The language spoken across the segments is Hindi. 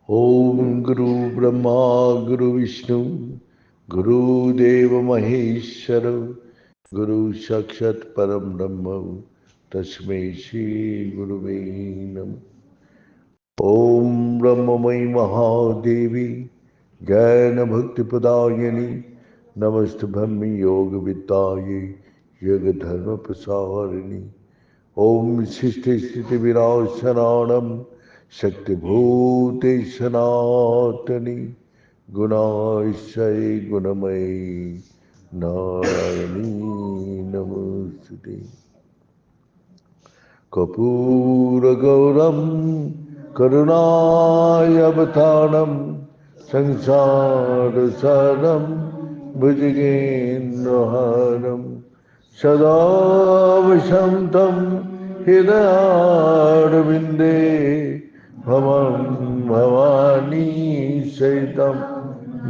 ओम गुरु ब्रह्मा गुरु विष्णु गुरुदेव महेश्वर गुरु साक्षात् परम ब्रह्म तस्मै श्री गुरुवे नमः। ओम ब्रह्ममयी महादेवी ज्ञान भक्ति प्रदायिनी नमस्ते ब्रह्म योग विद्याये योग धर्म प्रसारिणी। ओम सृष्टि स्थिति विनाशनानं शक्तिभूते सनातनी गुणाश्रय गुणमयी नारायणी नमोस्तुते। कर्पूरगौरं करुणावतारं संसारसारं भुजगेन्द्रहारं सदा वसन्तं हृदयारविन्दे भवं भवानी सहितं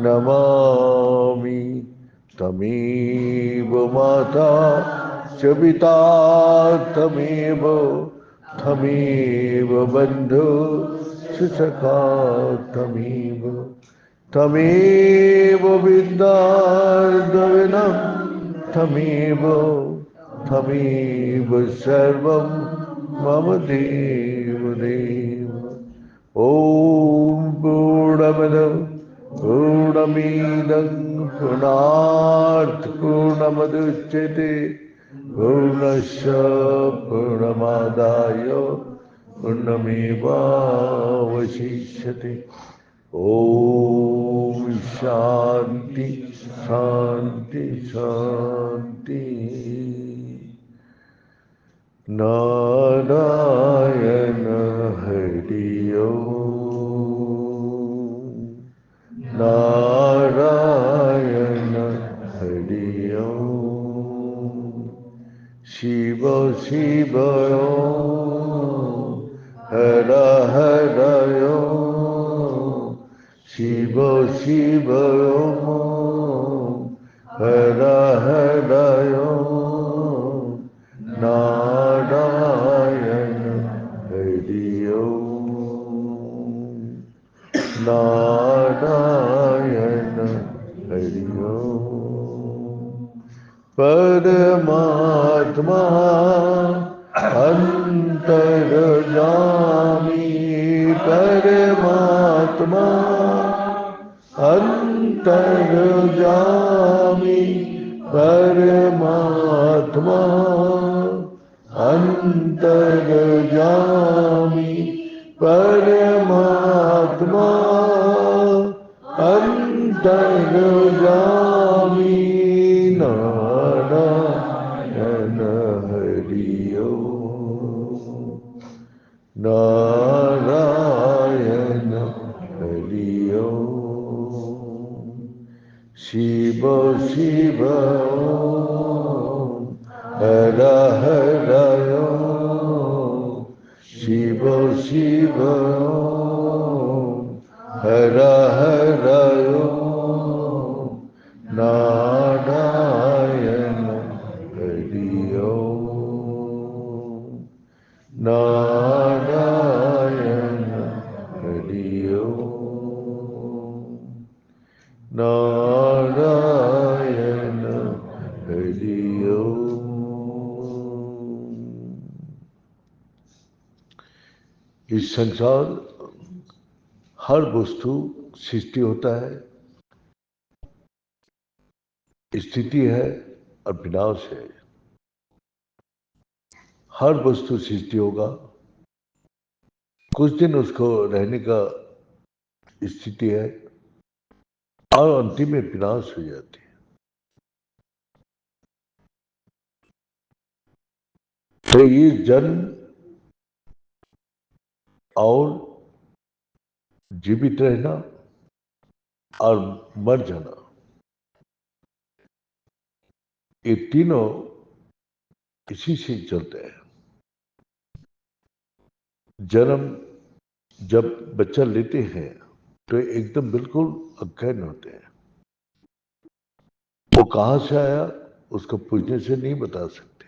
नमामि। तमेव माता च पिता तमेव बन्धु सखा तमेव विद्यार्दविनं तमेव सर्वं मम देवदेव। ॐ पूर्णमदः पूर्णमिदं पूर्णात् पूर्णमुदच्यते पूर्णस्य पूर्णमादाय पूर्णमेवावशिष्यते। ओम शांति शांति शांति। नारायण हरि ओम नारायण हरि ओम शिव शिव ओम हर हर ओम शिव शिव ओम हर हर ओम नारायण हरि ओम नारायण हरि ओम। परमात्मा अंतर्यामी परमात्मा अंतर्यामी परमात्मा अंतर्यामी परमात्मा अंतर्यामी नारायण हरि ओम नारायण हरि ओम शिव शिव ओम हर हर ओम शिव शिव ओम हर हर ओम नारायण हरि ओम नारायण हरि ओम नारायण हरि ओम। इस संसार हर वस्तु सृष्टि होता है, स्थिति है और विनाश है। हर वस्तु सृष्टि होगा, कुछ दिन उसको रहने का स्थिति है और अंतिम में विनाश हो जाती है। तो ये जन्म और जीवित रहना और मर जाना, ये तीनों इसी से चलते हैं। जन्म जब बच्चा लेते हैं तो एकदम बिल्कुल अज्ञान होते हैं। वो कहां से आया उसको पूछने से नहीं बता सकते,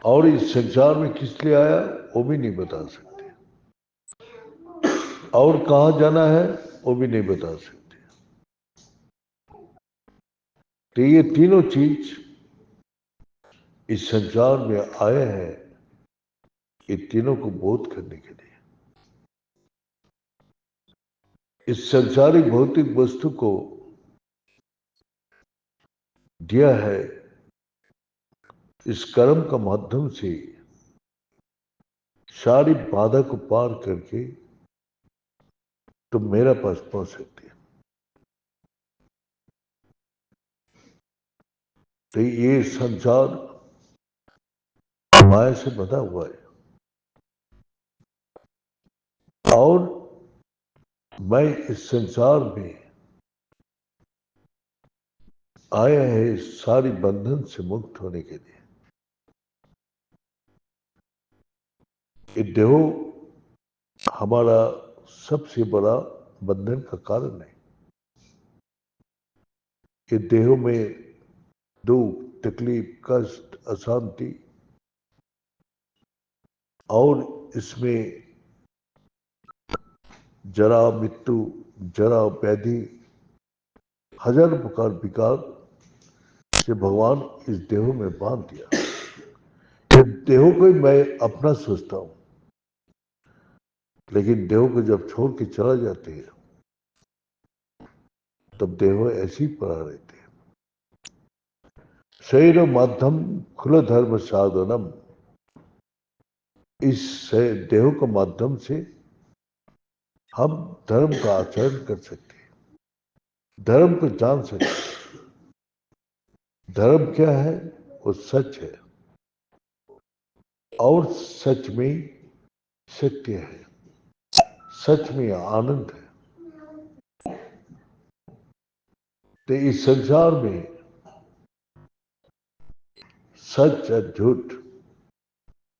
और इस संसार में किस लिए आया वो भी नहीं बता सकते। और कहाँ जाना है वो भी नहीं बता सकते। तो ये तीनों चीज इस संसार में आए हैं, ये तीनों को बोध करने के लिए। इस संसारिक भौतिक वस्तु को दिया है इस कर्म का माध्यम से सारी बाधा को पार करके तुम मेरा पास पहुंच सकते हैं। तो ये संसार माया से बंधा हुआ है, और मैं इस संसार में आया है सारी बंधन से मुक्त होने के लिए। ये देह हमारा सबसे बड़ा बंधन का कारण है। ये देह में दुख, तकलीफ, कष्ट, अशांति और इसमें जरा मृत्यु, जरा व्याधि, हजार प्रकार विकार से भगवान इस देह में बांध दिया। ये देह को ही मैं अपना सोचता हूं, लेकिन देह को जब छोड़ के चला जाते हैं तब देह ऐसी पड़ा रहते हैं। शरीर माध्यम खुल धर्म साधनम, इस देह के माध्यम से हम धर्म का आचरण कर सकते हैं, धर्म को जान सकते हैं। धर्म क्या है? वो सच है, और सच में सत्य है, सच में आनंद है। तो इस संसार में सच और झूठ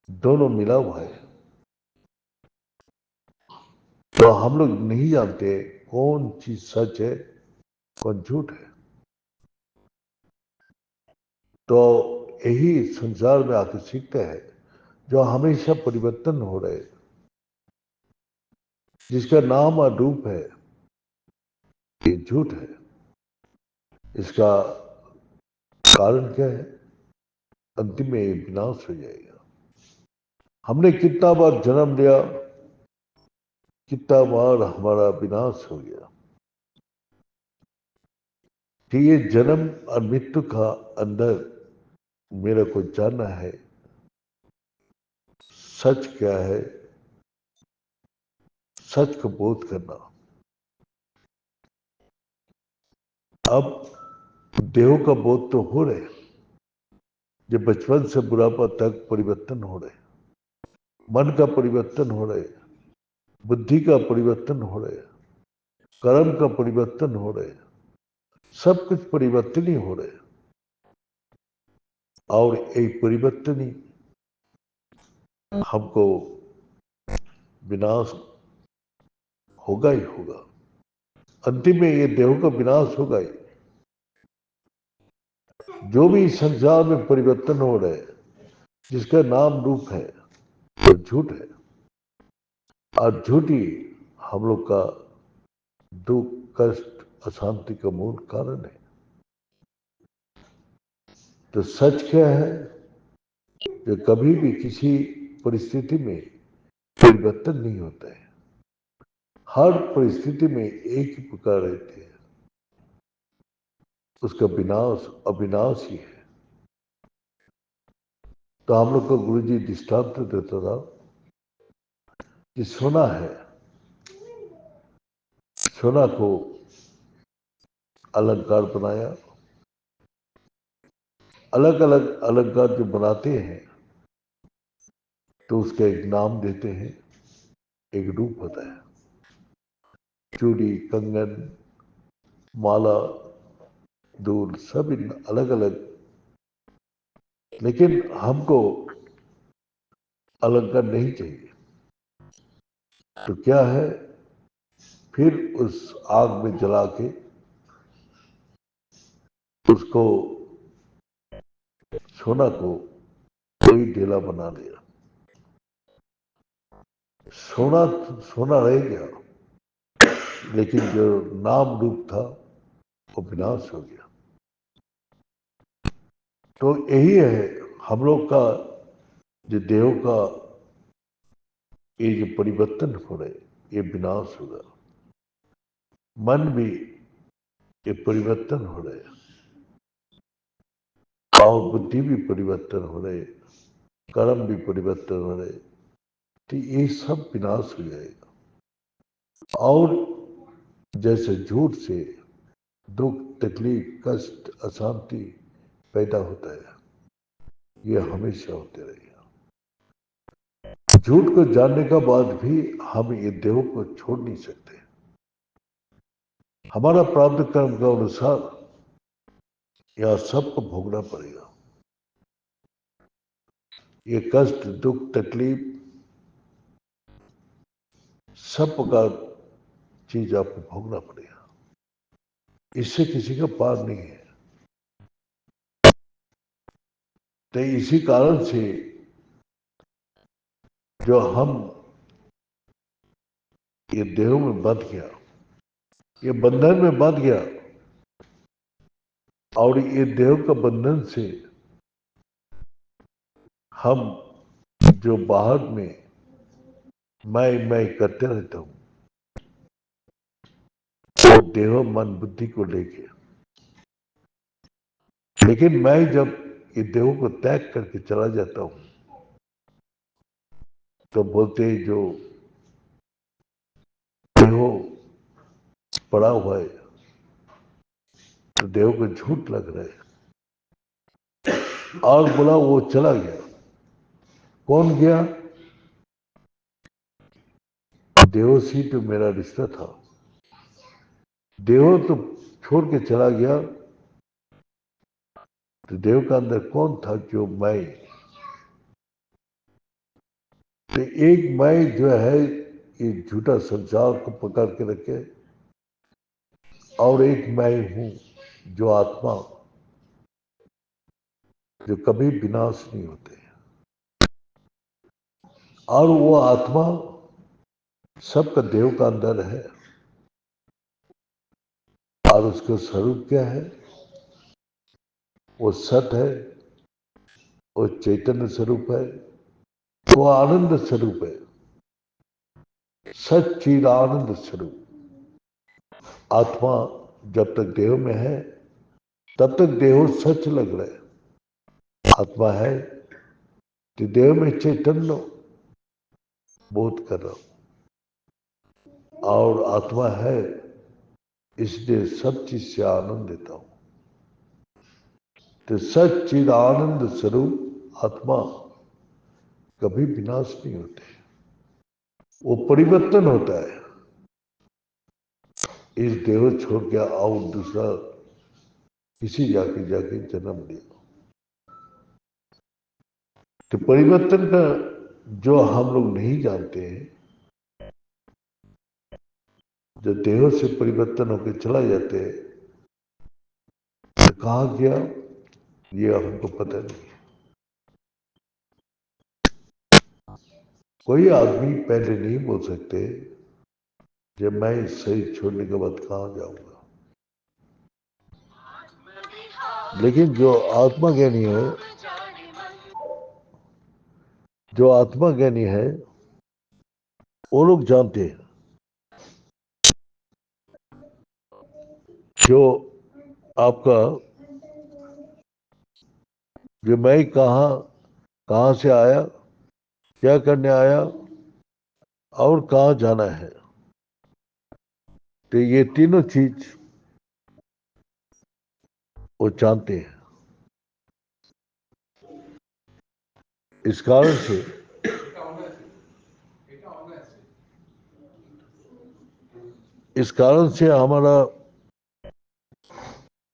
दोनों मिला हुआ है। तो हम लोग नहीं जानते कौन चीज सच है, कौन झूठ है। तो यही संसार में आके सीखते हैं, जो हमेशा परिवर्तन हो रहे, जिसका नाम और रूप है, ये झूठ है। इसका कारण क्या है? अंतिम में ये विनाश हो जाएगा। हमने कितना बार जन्म लिया, कितना बार हमारा विनाश हो गया। कि ये जन्म और मृत्यु का अंदर मेरा को जानना है, सच क्या है, सच को बोध करना। अब देह का बोध तो हो रहे, जब बचपन से बुढ़ापा तक परिवर्तन हो रहे, मन का परिवर्तन हो रहे, बुद्धि का परिवर्तन हो रहे, कर्म का परिवर्तन हो रहे, सब कुछ परिवर्तन ही हो रहे। और एक परिवर्तन ही हमको विनाश होगा ही होगा। अंतिम में ये देह का विनाश होगा ही। जो भी संसार में परिवर्तन हो रहे, जिसका नाम रूप है, वो झूठ है, और झूठी हम लोग का दुख, कष्ट, अशांति का मूल कारण है। तो सच क्या है? जो कभी भी किसी परिस्थिति में परिवर्तन नहीं होता है, हर परिस्थिति में एक ही प्रकार रहती है, उसका विनाश अविनाश ही है। तो हम लोग को गुरु जी दृष्टांत देता था कि सोना है, सोना को अलंकार बनाया, अलग अलग अलंकार जो बनाते हैं तो उसका एक नाम देते हैं, एक रूप होता है। चूड़ी, कंगन, माला, दूल, सब अलग अलग, लेकिन हमको अलंकार नहीं चाहिए। तो क्या है, फिर उस आग में जला के उसको, सोना को कोई ढेला बना लिया, सोना सोना रह गया, लेकिन जो नाम रूप था वो विनाश हो गया। तो यही है हम लोग का जो देह का ये जो परिवर्तन हो रहे, ये विनाश होगा। मन भी ये परिवर्तन हो रहे और बुद्धि भी परिवर्तन हो रहे, कर्म भी परिवर्तन हो रहे, तो ये सब विनाश हो जाएगा। और जैसे झूठ से दुख, तकलीफ, कष्ट, अशांति पैदा होता है, ये हमेशा होते रहेगा। झूठ को जानने का बाद भी हम ये देह को छोड़ नहीं सकते। हमारा प्रारब्ध कर्म के अनुसार यह सबको भोगना पड़ेगा। ये कष्ट, दुख, तकलीफ, सब प्रकार चीज आपको भोगना पड़ेगा। इससे किसी का पार नहीं है। तो इसी कारण से जो हम ये देह में बंध गया, ये बंधन में बंध गया, और ये देह का बंधन से हम जो बाहर में मैं करते रहता हूं, वो देह मन बुद्धि को लेके। लेकिन मैं जब ये देह को त्याग करके चला जाता हूं, तो बोलते हैं जो देह पड़ा हुआ है, तो देह को झूठ लग रहा है, और बोला वो चला गया। कौन गया? देह से तो मेरा रिश्ता था। देह तो छोड़ के चला गया, तो देह का अंदर कौन था? जो मैं। तो एक मैं जो है ये झूठा संसार को पकड़ के रखे, और एक मैं हूं जो आत्मा, जो कभी विनाश नहीं होते। और वो आत्मा सबका देव का अंदर है। और उसका स्वरूप क्या है? वो सत है, वो चैतन्य स्वरूप है, वो आनंद स्वरूप है, सच्चिद आनंद स्वरूप। आत्मा जब तक देह में है तब तक देह सच लग रहा है। आत्मा है तो देह में चैतन्य बोध कर रहा हूं, और आत्मा है इसलिए सब चीज से आनंद देता हूं। तो सच्चिद आनंद स्वरूप आत्मा कभी विनाश नहीं होते, वो परिवर्तन होता है। इस देह छोड़ के और दूसरा किसी जाके जाके जन्म लिया। तो परिवर्तन का जो हम लोग नहीं जानते हैं, जो देह से परिवर्तन होकर चला जाते हैं, तो कहाँ गया ये हमको पता नहीं। कोई आदमी पहले नहीं बोल सकते जब मैं इस शरीर छोड़ने के बाद कहाँ जाऊंगा। लेकिन जो आत्मा ज्ञानी है, जो आत्मा ज्ञानी है, वो लोग जानते हैं। जो आपका जो मैं कहाँ से आया, क्या करने आया, और कहाँ जाना है, तो ये तीनों चीज वो जानते हैं। इस कारण से हमारा